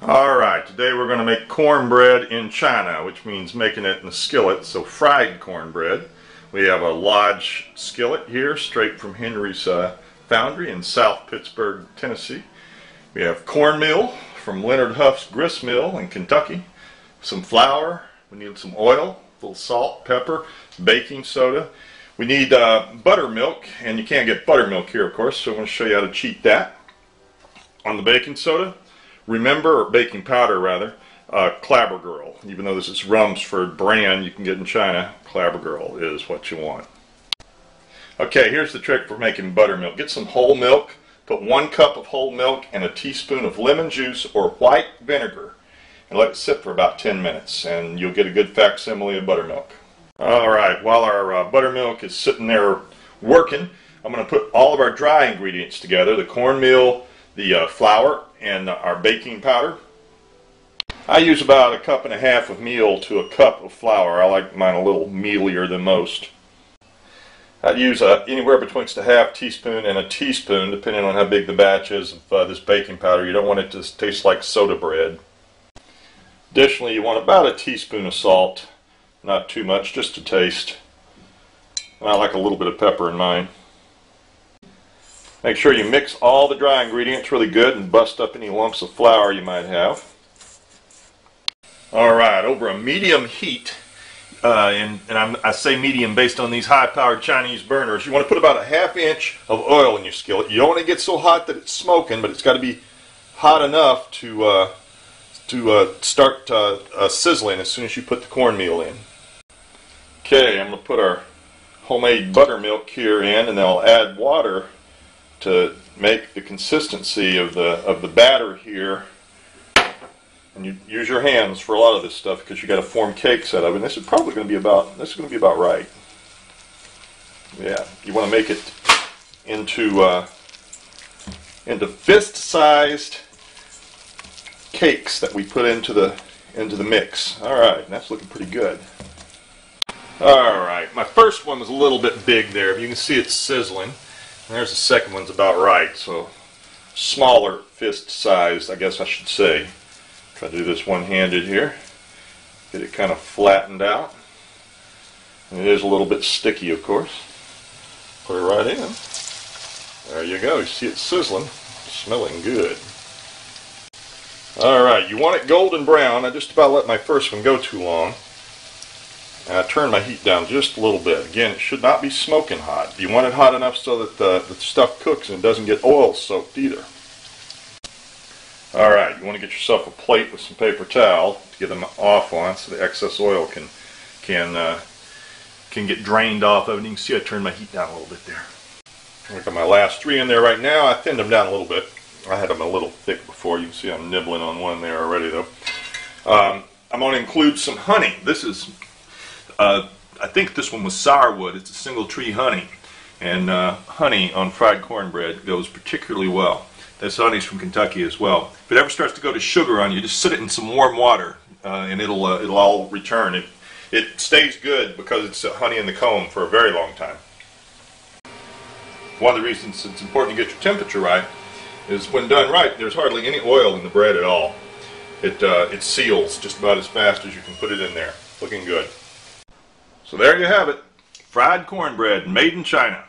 Alright, today we're going to make cornbread in China, which means making it in a skillet, so fried cornbread. We have a Lodge skillet here, straight from Henry's foundry in South Pittsburgh, Tennessee. We have cornmeal from Leonard Huff's grist mill in Kentucky, some flour, we need some oil, a little salt, pepper, baking soda. We need buttermilk, and you can't get buttermilk here, of course, so I'm going to show you how to cheat that. On the baking soda, remember, or baking powder rather, Clabber Girl. Even though this is Rumsford brand you can get in China, Clabber Girl is what you want. Okay, here's the trick for making buttermilk. Get some whole milk, put 1 cup of whole milk and a teaspoon of lemon juice or white vinegar, and let it sit for about 10 minutes, and you'll get a good facsimile of buttermilk. Alright, while our buttermilk is sitting there working, I'm going to put all of our dry ingredients together, the cornmeal, the flour, and our baking powder. I use about 1.5 cups of meal to 1 cup of flour. I like mine a little mealier than most. I'd use anywhere between a half teaspoon and a teaspoon, depending on how big the batch is of this baking powder. You don't want it to taste like soda bread. Additionally, you want about a teaspoon of salt, not too much, just to taste. And I like a little bit of pepper in mine. Make sure you mix all the dry ingredients really good and bust up any lumps of flour you might have. Alright, over a medium heat, I say medium based on these high-powered Chinese burners, you want to put about 1/2 inch of oil in your skillet. You don't want to get so hot that it's smoking, but it's got to be hot enough to start sizzling as soon as you put the cornmeal in. Okay, I'm going to put our homemade buttermilk here in, and then I'll add water to make the consistency of the batter here. And you use your hands for a lot of this stuff because you got to form cakes out of it. And this is probably going to be about right. Yeah, you want to make it into fist-sized cakes that we put into the mix. All right, that's looking pretty good. All right, my first one was a little bit big there. You can see it's sizzling. There's the second one's about right, so smaller fist-sized, I guess I should say. Try to do this one-handed here. Get it kind of flattened out. And it is a little bit sticky, of course. Put it right in. There you go. You see it sizzling. Smelling good. Alright, you want it golden brown. I just about let my first one go too long. And I turn my heat down just a little bit. Again, it should not be smoking hot. You want it hot enough so that the stuff cooks and it doesn't get oil soaked either. Alright, you want to get yourself a plate with some paper towel to get them off on so the excess oil can get drained off of it. You can see I turned my heat down a little bit there. I got my last 3 in there right now. I thinned them down a little bit. I had them a little thick before. You can see I'm nibbling on one there already though. I'm going to include some honey. This is, I think this one was sourwood. It's a single tree honey. And honey on fried cornbread goes particularly well. This honey's from Kentucky as well. If it ever starts to go to sugar on you, just sit it in some warm water, and it'll all return. It stays good because it's honey in the comb for a very long time. One of the reasons it's important to get your temperature right is when done right, there's hardly any oil in the bread at all. It seals just about as fast as you can put it in there. Looking good. So there you have it, fried cornbread made in China.